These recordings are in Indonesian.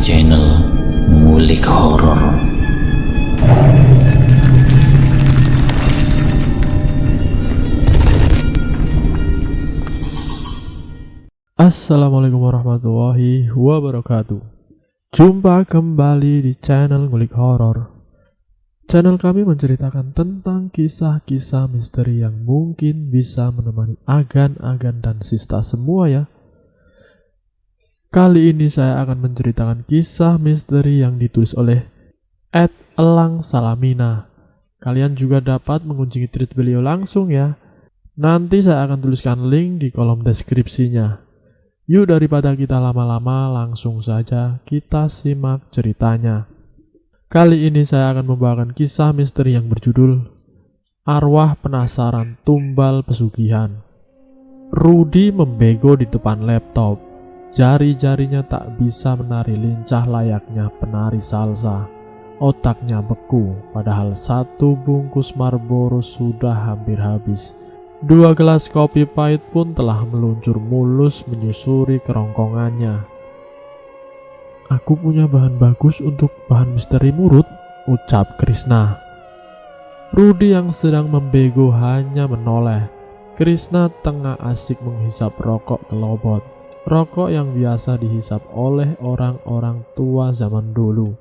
channel Ngulik Horor. Assalamualaikum warahmatullahi wabarakatuh. Jumpa kembali di channel Ngulik Horor. Channel kami menceritakan tentang kisah-kisah misteri yang mungkin bisa menemani agan-agan dan sista semua ya. Kali ini saya akan menceritakan kisah misteri yang ditulis oleh @elang salamina. Kalian juga dapat mengunjungi tweet beliau langsung ya. Nanti saya akan tuliskan link di kolom deskripsinya. Yuk daripada kita lama-lama, langsung saja kita simak ceritanya. Kali ini saya akan membawakan kisah misteri yang berjudul Arwah Penasaran Tumbal Pesugihan. Rudy membego di depan laptop. Jari-jarinya tak bisa menari lincah layaknya penari salsa. Otaknya beku, padahal satu bungkus Marlboro sudah hampir habis. 2 gelas kopi pahit pun telah meluncur mulus menyusuri kerongkongannya. Aku punya bahan bagus untuk bahan misteri Ruth, ucap Krishna. Rudy yang sedang membego hanya menoleh. Krishna tengah asik menghisap rokok kelobot. Rokok yang biasa dihisap oleh orang-orang tua zaman dulu.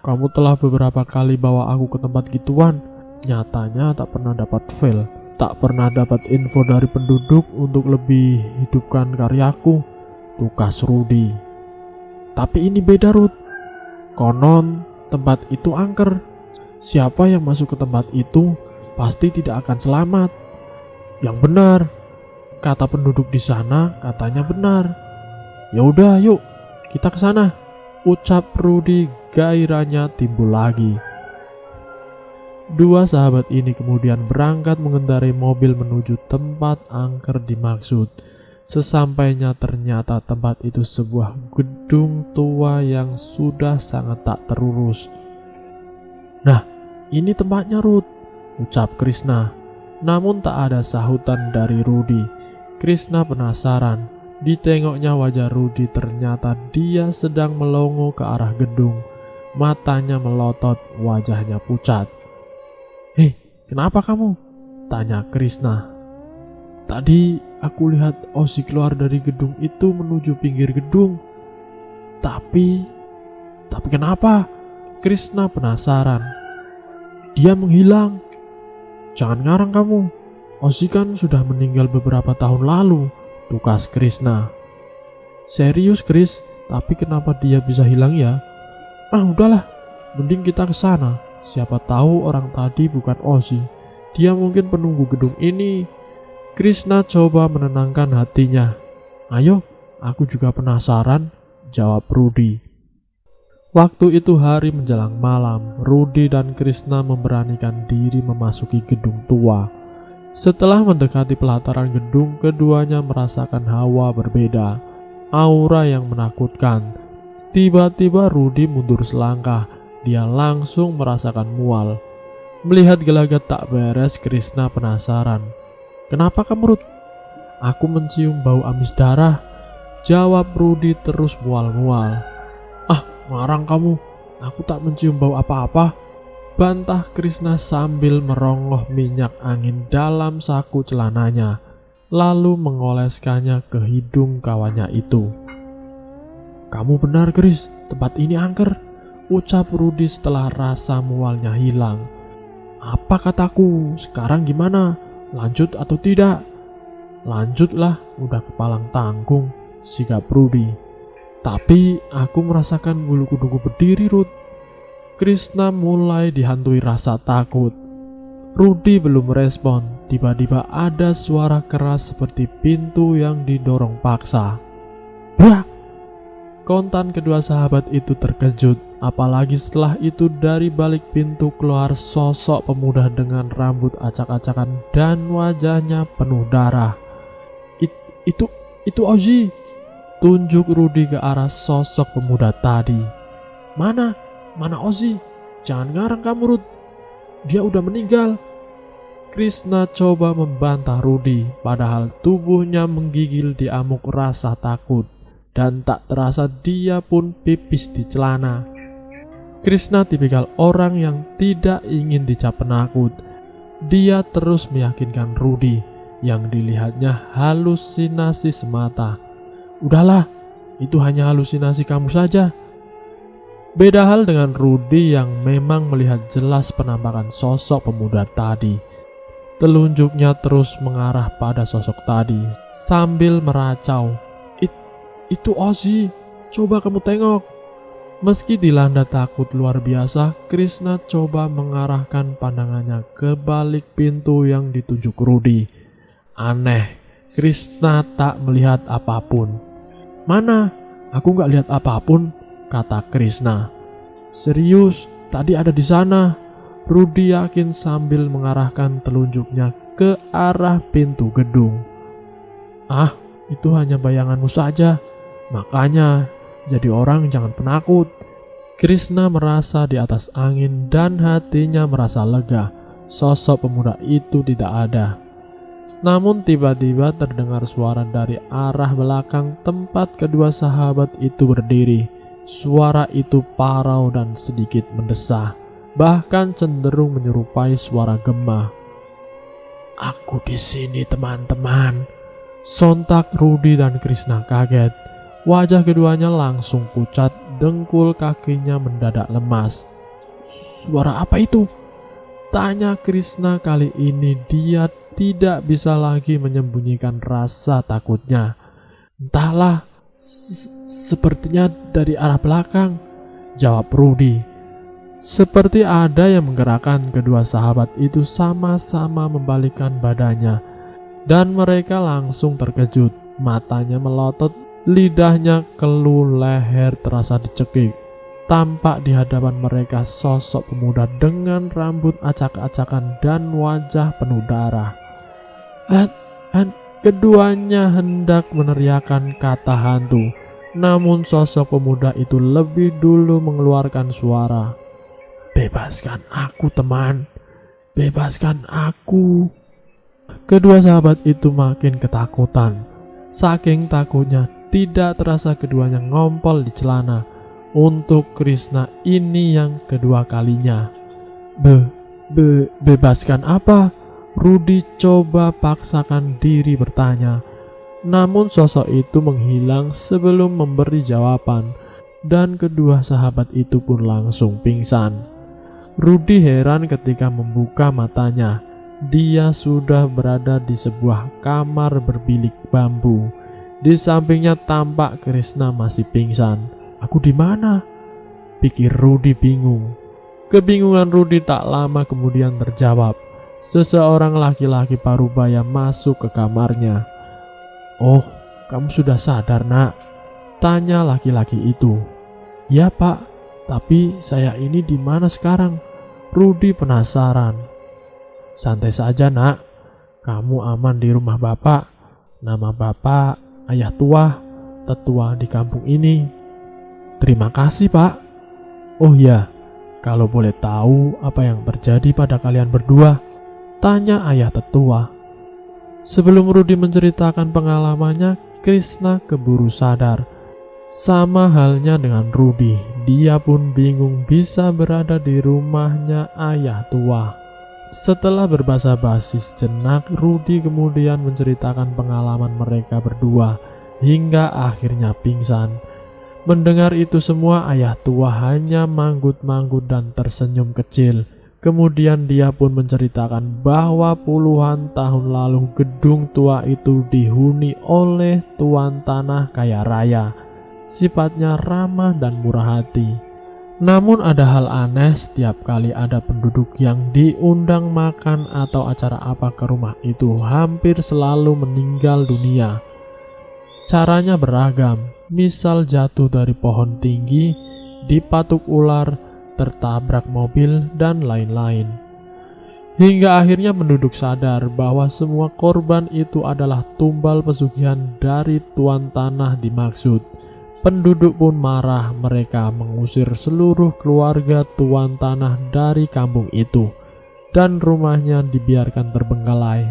Kamu telah beberapa kali bawa aku ke tempat gituan. Nyatanya tak pernah dapat file, tak pernah dapat info dari penduduk untuk lebih hidupkan karyaku, tukas Rudy. Tapi ini beda Ruth. Konon tempat itu angker. Siapa yang masuk ke tempat itu pasti tidak akan selamat. Yang benar, kata penduduk di sana katanya benar. Ya udah, yuk kita ke sana, ucap Rudy. Gairahnya timbul lagi. 2 sahabat ini kemudian berangkat mengendarai mobil menuju tempat angker dimaksud. Sesampainya ternyata tempat itu sebuah gedung tua yang sudah sangat tak terurus. Nah, ini tempatnya Ruth, ucap Krishna. Namun tak ada sahutan dari Rudy. Krishna penasaran. Ditengoknya wajah Rudy, ternyata dia sedang melongo ke arah gedung. Matanya melotot, wajahnya pucat. "Hei, kenapa kamu?" tanya Krishna. "Tadi aku lihat Ozzy keluar dari gedung itu menuju pinggir gedung. Tapi kenapa?" Krishna penasaran. "Dia menghilang." "Jangan ngarang kamu. Ozzy kan sudah meninggal beberapa tahun lalu," tukas Krishna. "Serius Chris, tapi kenapa dia bisa hilang ya?" Udahlah, mending kita ke sana. Siapa tahu orang tadi bukan Ozzy. Dia mungkin penunggu gedung ini. Krishna coba menenangkan hatinya. "Ayo, aku juga penasaran," jawab Rudy. Waktu itu hari menjelang malam. Rudy dan Krishna memberanikan diri memasuki gedung tua. Setelah mendekati pelataran gedung, keduanya merasakan hawa berbeda, aura yang menakutkan. Tiba-tiba Rudy mundur selangkah. Dia langsung merasakan mual. Melihat gelagat tak beres, Krishna penasaran. "Kenapa kamu Ruth?" "Aku mencium bau amis darah," jawab Rudy terus mual-mual. Ngarang kamu. Aku tak mencium bau apa-apa," bantah Krishna sambil merongoh minyak angin dalam saku celananya, lalu mengoleskannya ke hidung kawannya itu. "Kamu benar Chris, tempat ini angker," ucap Rudy setelah rasa mualnya hilang. "Apa kataku? Sekarang gimana? Lanjut atau tidak?" "Lanjutlah, udah kepalang tanggung," sikap Rudy. "Tapi aku merasakan bulu kuduku berdiri Ruth." Krishna mulai dihantui rasa takut. Rudy belum merespon. Tiba-tiba ada suara keras seperti pintu yang didorong paksa. Brak! Kontan kedua sahabat itu terkejut, apalagi setelah itu dari balik pintu keluar sosok pemuda dengan rambut acak-acakan dan wajahnya penuh darah. Itu Ozzy," tunjuk Rudy ke arah sosok pemuda tadi. Mana Ozzy? Jangan ngarang kamu Ruth, dia udah meninggal." Krishna coba membantah Rudy, padahal tubuhnya menggigil di amuk rasa takut. dan tak terasa dia pun pipis di celana. Krishna tipikal orang yang tidak ingin dicap penakut. Dia terus meyakinkan Rudy yang dilihatnya halusinasi semata. Udahlah, itu hanya halusinasi kamu saja. Beda hal dengan Rudy yang memang melihat jelas penampakan sosok pemuda tadi. Telunjuknya terus mengarah pada sosok tadi sambil meracau. Itu Ozzy, coba kamu tengok. Meski dilanda takut luar biasa, Krishna coba mengarahkan pandangannya ke balik pintu yang ditunjuk Rudy. Aneh, Krishna tak melihat apapun. Mana? Aku gak lihat apapun, kata Krishna. Serius, tadi ada di sana. Rudy yakin sambil mengarahkan telunjuknya ke arah pintu gedung. Ah, itu hanya bayanganmu saja. Makanya, jadi orang jangan penakut. Krishna merasa di atas angin dan hatinya merasa lega. Sosok pemuda itu tidak ada. Namun tiba-tiba terdengar suara dari arah belakang tempat kedua sahabat itu berdiri. Suara itu parau dan sedikit mendesah, bahkan cenderung menyerupai suara gema. Aku di sini, teman-teman. Sontak Rudy dan Krishna kaget. Wajah keduanya langsung pucat, dengkul kakinya mendadak lemas. Suara apa itu? Tanya Krishna. Kali ini dia tidak bisa lagi menyembunyikan rasa takutnya. Entahlah, sepertinya dari arah belakang, jawab Rudy. Seperti ada yang menggerakkan kedua sahabat itu sama-sama membalikkan badannya, dan mereka langsung terkejut. Matanya melotot, lidahnya keluh, leher terasa dicekik. Tampak di hadapan mereka sosok pemuda dengan rambut acak-acakan dan wajah penuh darah. Keduanya hendak meneriakkan kata hantu, namun sosok pemuda itu lebih dulu mengeluarkan suara. Bebaskan aku, teman. Bebaskan aku. Kedua sahabat itu makin ketakutan. Saking takutnya, tidak terasa keduanya ngompol di celana. Untuk Krishna ini yang kedua kalinya. Bebaskan apa? Rudy coba paksakan diri bertanya. Namun sosok itu menghilang sebelum memberi jawaban, dan kedua sahabat itu pun langsung pingsan. Rudy heran ketika membuka matanya. Dia sudah berada di sebuah kamar berbilik bambu. Di sampingnya tampak Krishna masih pingsan. Aku di mana? Pikir Rudy bingung. Kebingungan Rudy tak lama kemudian terjawab. Seseorang laki-laki parubaya masuk ke kamarnya. Oh, kamu sudah sadar, nak? Tanya laki-laki itu. Ya, Pak, tapi saya ini di mana sekarang? Rudy penasaran. Santai saja, nak. Kamu aman di rumah Bapak. Nama Bapak ayah tua, tetua di kampung ini. Terima kasih, Pak. Oh ya, kalau boleh tahu apa yang terjadi pada kalian berdua? Tanya ayah tetua. Sebelum Rudy menceritakan pengalamannya, Krishna keburu sadar. Sama halnya dengan Rudy, dia pun bingung bisa berada di rumahnya ayah tua. Setelah berbasa-basi sejenak, Rudy kemudian menceritakan pengalaman mereka berdua hingga akhirnya pingsan. Mendengar itu semua, ayah tua hanya manggut-manggut dan tersenyum kecil. Kemudian dia pun menceritakan bahwa puluhan tahun lalu gedung tua itu dihuni oleh tuan tanah kaya raya. Sifatnya ramah dan murah hati. Namun ada hal aneh setiap kali ada penduduk yang diundang makan atau acara apa ke rumah itu, hampir selalu meninggal dunia. Caranya beragam, misal jatuh dari pohon tinggi, dipatuk ular, tertabrak mobil, dan lain-lain. Hingga akhirnya penduduk sadar bahwa semua korban itu adalah tumbal pesugihan dari tuan tanah dimaksud. Penduduk pun marah, mereka mengusir seluruh keluarga tuan tanah dari kampung itu, dan rumahnya dibiarkan terbengkalai.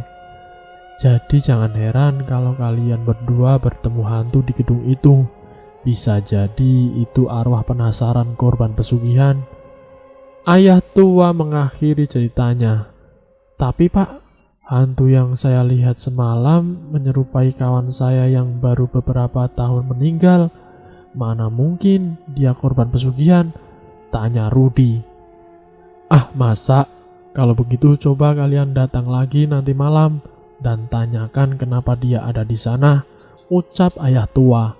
Jadi jangan heran kalau kalian berdua bertemu hantu di gedung itu. Bisa jadi itu arwah penasaran korban pesugihan. Ayah tua mengakhiri ceritanya. Tapi Pak, hantu yang saya lihat semalam menyerupai kawan saya yang baru beberapa tahun meninggal. Mana mungkin dia korban pesugihan? Tanya Rudi. Ah masa? Kalau begitu coba kalian datang lagi nanti malam dan tanyakan kenapa dia ada di sana, ucap ayah tua.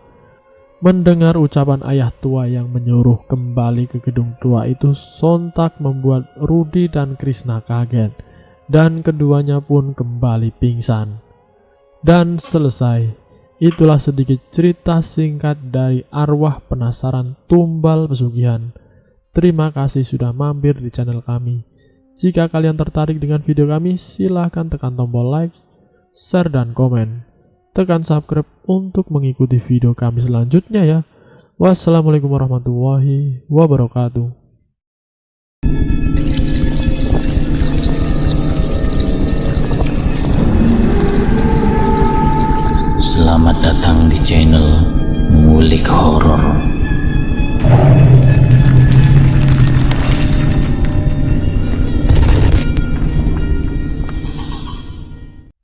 Mendengar ucapan ayah tua yang menyuruh kembali ke gedung tua itu sontak membuat Rudi dan Krishna kaget, dan keduanya pun kembali pingsan. Dan selesai. Itulah sedikit cerita singkat dari arwah penasaran tumbal pesugihan. Terima kasih sudah mampir di channel kami. Jika kalian tertarik dengan video kami, silahkan tekan tombol like, share, dan komen. Tekan subscribe untuk mengikuti video kami selanjutnya ya. Wassalamualaikum warahmatullahi wabarakatuh. Selamat datang di channel Ngulik Horor.